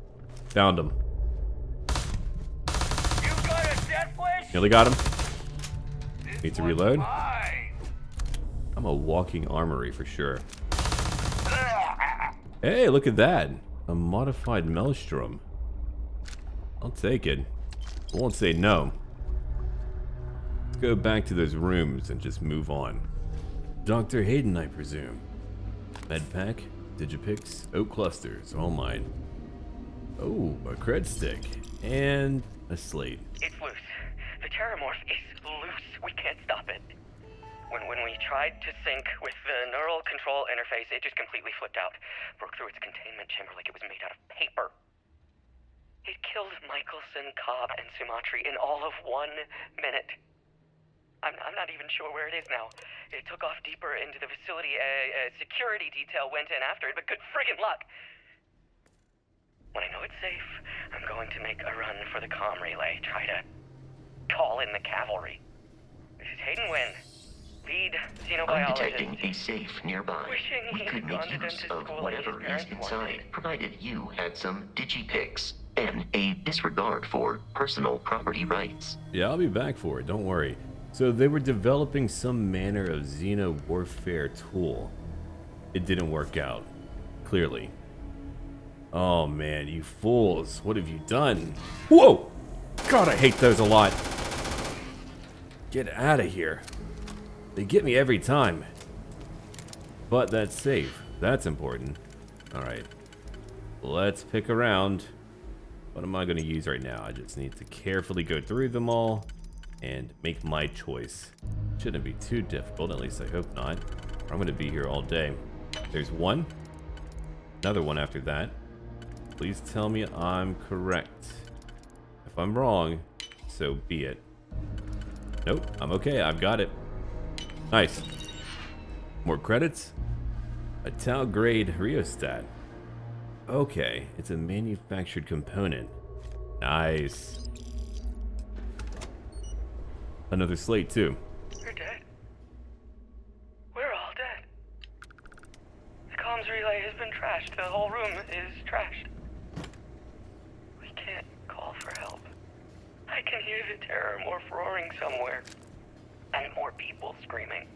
A: Found him.
G: You got a death wish?
A: Nearly got him.
G: This
A: Need to
G: one's
A: reload.
G: mine.
A: I'm a walking armory for sure. Hey, look at that. A modified maelstrom. I'll take it. I won't say no. Let's go back to those rooms and just move on. Dr. Hayden, I presume. Medpack, Digipix, oak clusters, all mine. Oh, a cred stick. And a slate.
H: It's loose. The Xenomorph is loose. We can't stop it. When we tried to sync with the neural control interface, it just completely flipped out. Broke through its containment chamber like it was made out of paper. It killed Michelson, Cobb, and Sumatri in all of 1 minute. I'm not even sure where it is now. It took off deeper into the facility. A security detail went in after it, but good friggin' luck. When I know it's safe, I'm going to make a run for the comm relay. Try to call in the cavalry. This is Hayden Wynn, lead
E: I'm
H: xenobiologist.
E: detecting a safe nearby.
H: Wishing
E: We
H: he
E: could
H: had gone
E: make
H: to
E: use
H: dentist
E: of
H: school like
E: whatever
H: his
E: is
H: parents
E: inside,
H: wanted.
E: provided you had some digipics and a disregard for personal property rights.
A: Yeah, I'll be back for it, don't worry. So they were developing some manner of xeno-warfare tool. It didn't work out, clearly. Oh man, you fools, what have you done? Whoa! God, I hate those a lot. Get out of here. They get me every time. But that's safe, that's important. Alright, let's pick around. What am I going to use right now? I just need to carefully go through them all and make my choice. Shouldn't be too difficult, at least I hope not. I'm going to be here all day. There's one. Another one after that. Please tell me I'm correct. If I'm wrong, so be it. Nope, I'm okay. I've got it. Nice. More credits? A Tau grade rheostat. Okay, it's a manufactured component. Nice. Another slate too.
H: You're dead. We're all dead. The comms relay has been trashed. The whole room is trashed. We can't call for help. I can hear the Xenomorph roaring somewhere. And more people screaming.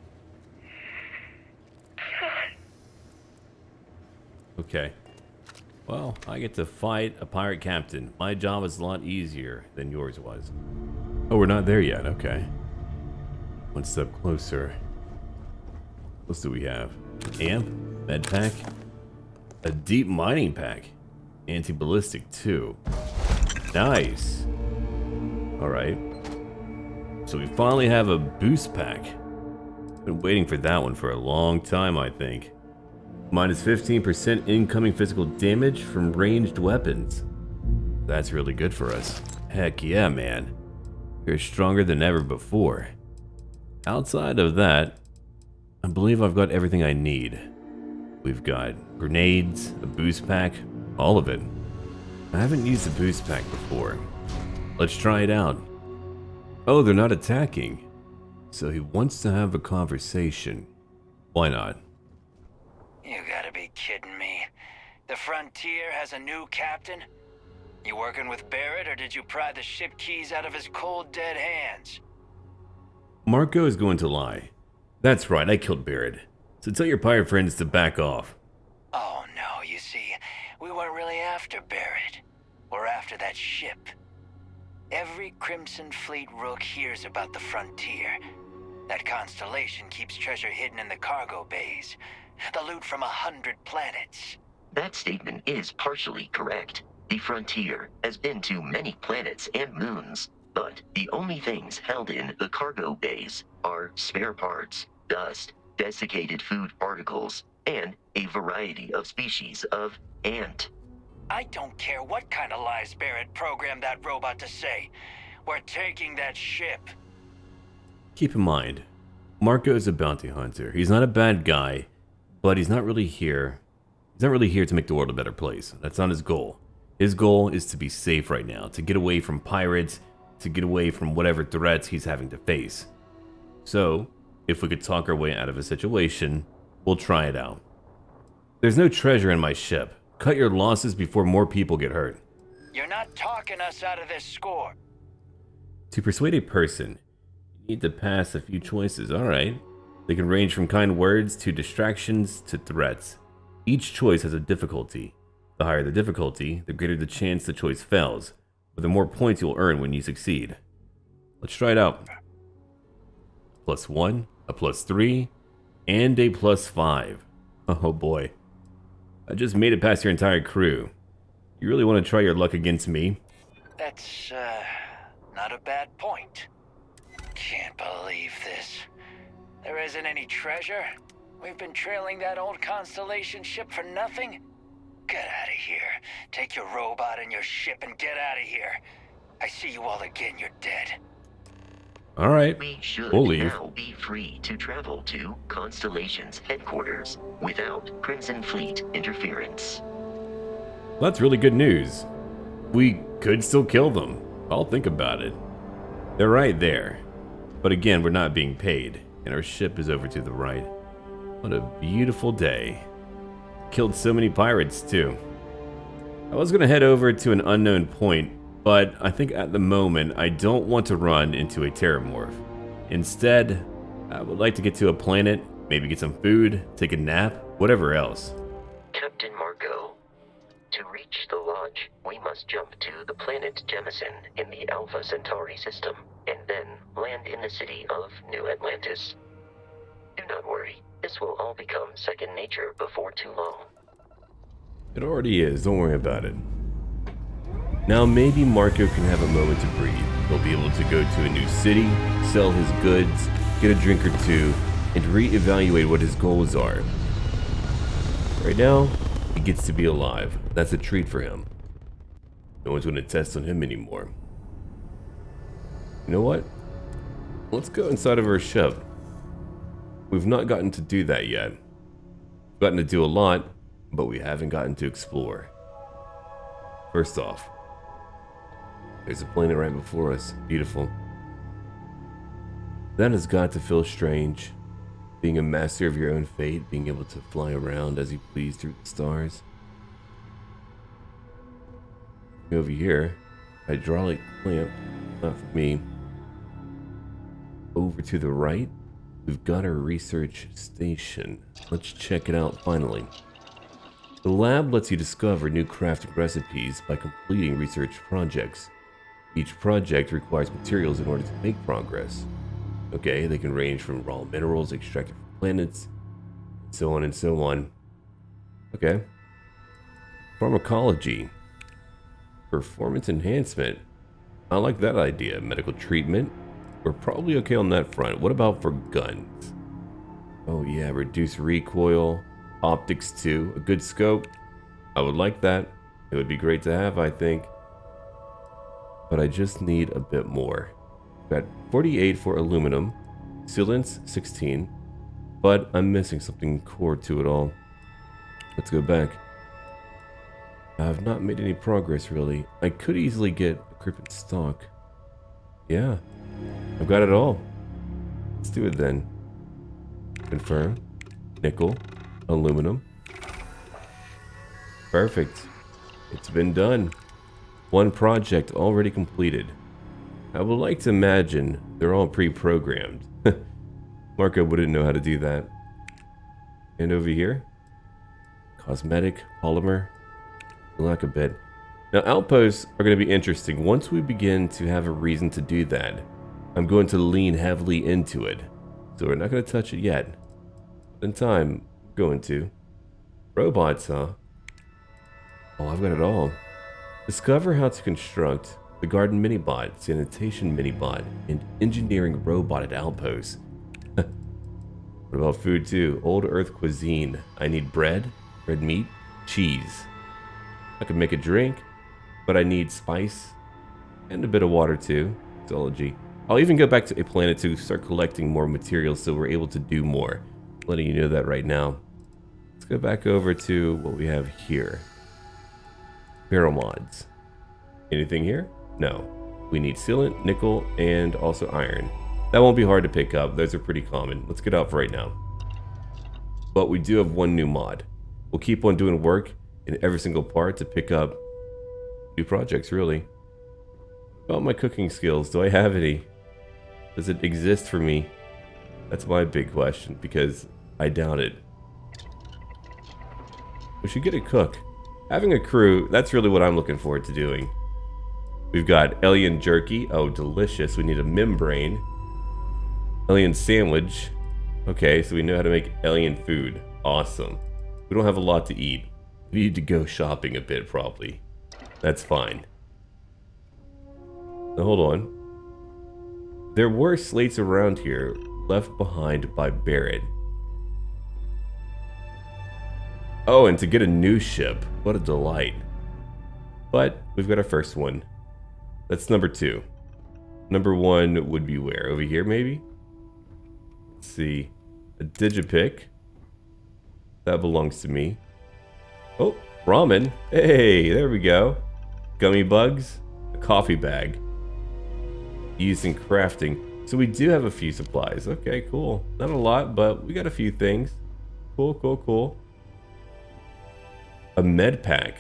A: Okay. Well, I get to fight a pirate captain. My job is a lot easier than yours was. Oh, we're not there yet. Okay. One step closer. What else do we have? Amp, med pack, a deep mining pack, anti-ballistic too. Nice. All right. So we finally have a boost pack. Been waiting for that one for a long time, I think. Minus 15% incoming physical damage from ranged weapons. That's really good for us. Heck yeah, man. You're stronger than ever before. Outside of that, I believe I've got everything I need. We've got grenades, a boost pack, all of it. I haven't used a boost pack before. Let's try it out. Oh, they're not attacking. So he wants to have a conversation. Why not?
I: You gotta be kidding me. The Frontier has a new captain? You working with Barrett, or did you pry the ship keys out of his cold, dead hands?
A: Marco is going to lie. That's right, I killed Barrett. So tell your pirate friends to back off.
I: Oh no, you see, we weren't really after Barrett. We're after that ship. Every Crimson Fleet rook hears about the Frontier. That Constellation keeps treasure hidden in the cargo bays. The loot from 100 planets.
E: That statement is partially correct. The frontier has been to many planets and moons, but the only things held in the cargo bays are spare parts, dust, desiccated food particles, and a variety of species of ant.
I: I don't care what kind of lies Barrett programmed that robot to say. We're taking that ship.
A: Keep in mind, Marco is a bounty hunter. He's not a bad guy, but he's not really here. He's not really here to make the world a better place. That's not his goal. His goal is to be safe right now, to get away from pirates, to get away from whatever threats he's having to face. So, if we could talk our way out of a situation, we'll try it out. There's no treasure in my ship. Cut your losses before more people get hurt.
I: You're not talking us out of this score.
A: To persuade a person, you need to pass a few choices. Alright. They can range from kind words to distractions to threats. Each choice has a difficulty. The higher the difficulty, the greater the chance the choice fails, but the more points you'll earn when you succeed. Let's try it out. +1, a +3, and a +5. Oh boy. I just made it past your entire crew. You really want to try your luck against me?
I: That's, not a bad point. Can't believe this. There isn't any treasure? We've been trailing that old Constellation ship for nothing? Get out of here. Take your robot and your ship and get out of here. I see you all again, you're dead.
A: Alright,
E: We should
A: we'll leave.
E: now be free to travel to Constellation's headquarters without Crimson Fleet interference.
A: That's really good news. We could still kill them. I'll think about it. They're right there. But again, we're not being paid, and our ship is over to the right. What a beautiful day. Killed so many pirates, too. I was going to head over to an unknown point, but I think at the moment I don't want to run into a Xenomorph. Instead, I would like to get to a planet, maybe get some food, take a nap, whatever else.
E: Captain Marco, to reach the lodge, we must jump to the planet Jemison in the Alpha Centauri system, and then land in the city of New Atlantis. Do not worry, this will all become second nature before too long.
A: It already is, don't worry about it. Now maybe Marco can have a moment to breathe. He'll be able to go to a new city, sell his goods, get a drink or two, and reevaluate what his goals are. Right now, he gets to be alive. That's a treat for him. No one's going to test on him anymore. You know what? Let's go inside of our ship. We've not gotten to do that yet. We've gotten to do a lot, but we haven't gotten to explore. First off, there's a planet right before us. Beautiful. That has got to feel strange. Being a master of your own fate, being able to fly around as you please through the stars. Over here, hydraulic clamp, not for me. Over to the right, we've got our research station. Let's check it out finally. The lab lets you discover new crafting recipes by completing research projects. Each project requires materials in order to make progress. Okay, they can range from raw minerals extracted from planets, so on and so on. Okay. Pharmacology. Performance enhancement. I like that idea. Medical treatment. We're probably okay on that front. What about for guns? Oh yeah, reduce recoil. Optics too. A good scope. I would like that. It would be great to have, I think. But I just need a bit more. Got 48 for aluminum. Sealants 16. But I'm missing something core to it all. Let's go back. I have not made any progress really. I could easily get a Kreet stock. Yeah. I've got it all. Let's do it then. Confirm. Nickel. Aluminum. Perfect. It's been done. One project already completed. I would like to imagine they're all pre-programmed. Marco wouldn't know how to do that. And over here, cosmetic, polymer, lack a bit. Now outposts are going to be interesting. Once we begin to have a reason to do that, I'm going to lean heavily into it. So we're not going to touch it yet. In time, I'm going to. Robots, huh? Oh, I've got it all. Discover how to construct the garden minibot, sanitation minibot, and engineering robot at outpost. What about food too? Old Earth cuisine. I need bread, red meat, cheese. I can make a drink, but I need spice and a bit of water too. Zoology. I'll even go back to a planet to start collecting more materials so we're able to do more. Letting you know that right now. Let's go back over to what we have here. Barrel mods. Anything here? No. We need sealant, nickel, and also iron. That won't be hard to pick up. Those are pretty common. Let's get out for right now. But we do have one new mod. We'll keep on doing work in every single part to pick up new projects, really. About my cooking skills, do I have any? Does it exist for me? That's my big question, because I doubt it. We should get a cook. Having a crew, that's really what I'm looking forward to doing. We've got alien jerky. Oh, delicious. We need a membrane. Alien sandwich. Okay, so we know how to make alien food. Awesome. We don't have a lot to eat. We need to go shopping a bit, probably. That's fine. Now, hold on. There were slates around here left behind by Barrett. Oh, and to get a new ship. What a delight. But we've got our first one. That's number 2. Number 1 would be where? Over here, maybe? Let's see. A digipick. That belongs to me. Oh, ramen. Hey, there we go. Gummy bugs. A coffee bag. Used in crafting. So we do have a few supplies. Okay, cool. Not a lot, but we got a few things. Cool, cool, cool. A med pack.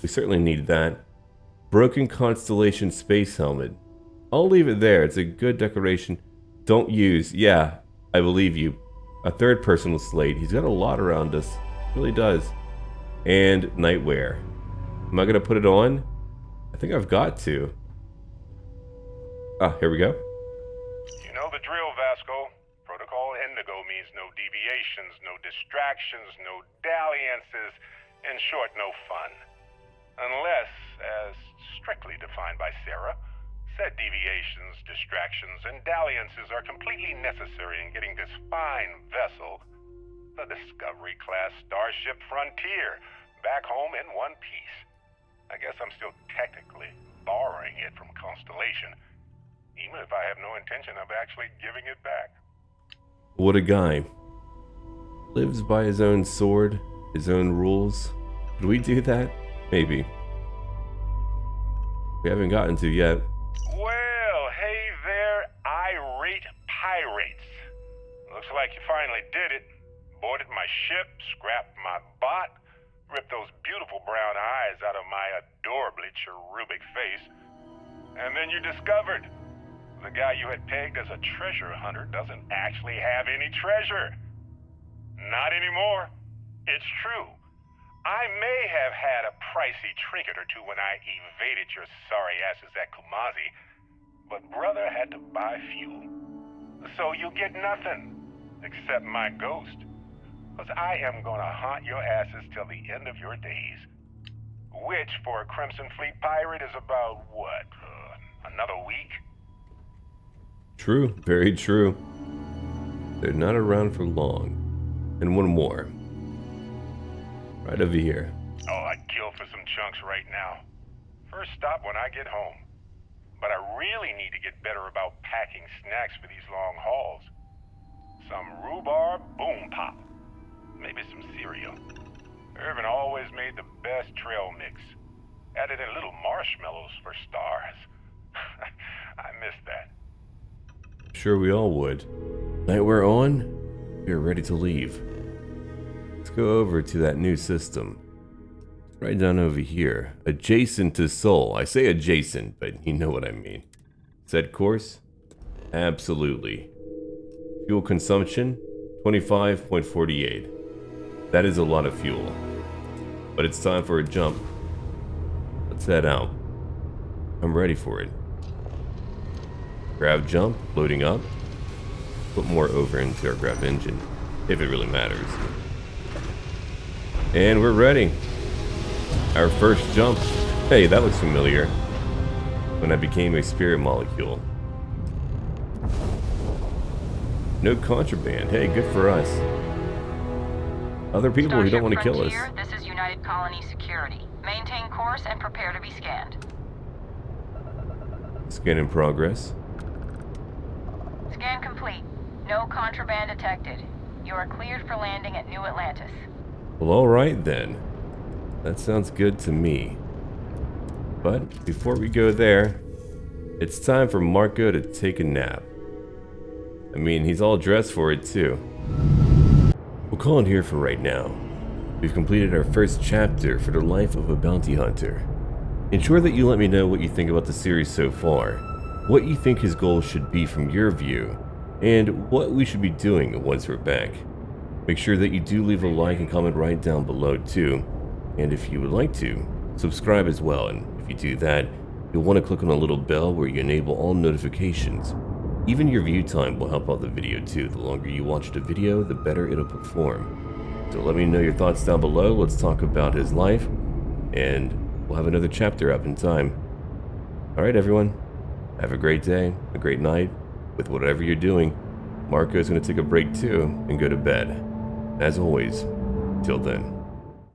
A: We certainly need that. Broken Constellation space helmet. I'll leave it there. It's a good decoration. Don't use. Yeah, I believe you. A third personal slate. He's got a lot around us. Really does. And nightwear. Am I going to put it on? I think I've got to. Ah, here we go.
D: You know the drill, Vasco. Protocol Indigo means no deviations, no distractions, no dalliances. In short, no fun. Unless, as strictly defined by Sarah, said deviations, distractions, and dalliances are completely necessary in getting this fine vessel, the Discovery-class Starship Frontier, back home in one piece. I guess I'm still technically borrowing it from Constellation, even if I have no intention of actually giving it back.
A: What a guy. Lives by his own sword, his own rules. Could we do that? Maybe. We haven't gotten to yet.
D: Well, hey there, irate pirates. Looks like you finally did it. Boarded my ship, scrapped my bot, ripped those beautiful brown eyes out of my adorably cherubic face, and then you discovered the guy you had pegged as a treasure hunter doesn't actually have any treasure. Not anymore. It's true. I may have had a pricey trinket or two when I evaded your sorry asses at Kumazi, but brother had to buy fuel. So you get nothing, except my ghost. Because I am gonna haunt your asses till the end of your days. Which, for a Crimson Fleet pirate, is about, what, another week?
A: True, very true. They're not around for long. And one more. Right over here.
D: Oh, I'd kill for some chunks right now. First stop when I get home. But I really need to get better about packing snacks for these long hauls. Some rhubarb boom pop. Maybe some cereal. Irvin always made the best trail mix. Added in little marshmallows for stars. I miss that.
A: Sure we all would. Nightwear on, we are ready to leave. Let's go over to that new system. Right down over here, adjacent to Sol. I say adjacent, but you know what I mean. Set course? Absolutely. Fuel consumption, 25.48. That is a lot of fuel. But it's time for a jump. Let's head out. I'm ready for it. Grav jump, loading up. Put more over into our grav engine, if it really matters. And we're ready. Our first jump. Hey, that looks familiar. When I became a spirit molecule. No contraband. Hey, good for us. Other people who don't want to kill us.
J: This is United Colony Security. Maintain course and prepare to be scanned.
A: Scan in progress.
J: Scan complete. No contraband detected. You are cleared for landing at New Atlantis.
A: Well, alright then. That sounds good to me. But before we go there, it's time for Marco to take a nap. I mean, he's all dressed for it too. We'll call it here for right now. We've completed our first chapter for the life of a bounty hunter. Ensure that you let me know what you think about the series so far, what you think his goals should be from your view, and what we should be doing once we're back. Make sure that you do leave a like and comment right down below too, and if you would like to, subscribe as well, and if you do that, you'll want to click on a little bell where you enable all notifications. Even your view time will help out the video too. The longer you watch the video, the better it'll perform. So let me know your thoughts down below. Let's talk about his life, and we'll have another chapter up in time. Alright everyone, have a great day, a great night, with whatever you're doing. Marco's going to take a break too and go to bed. As always, till then.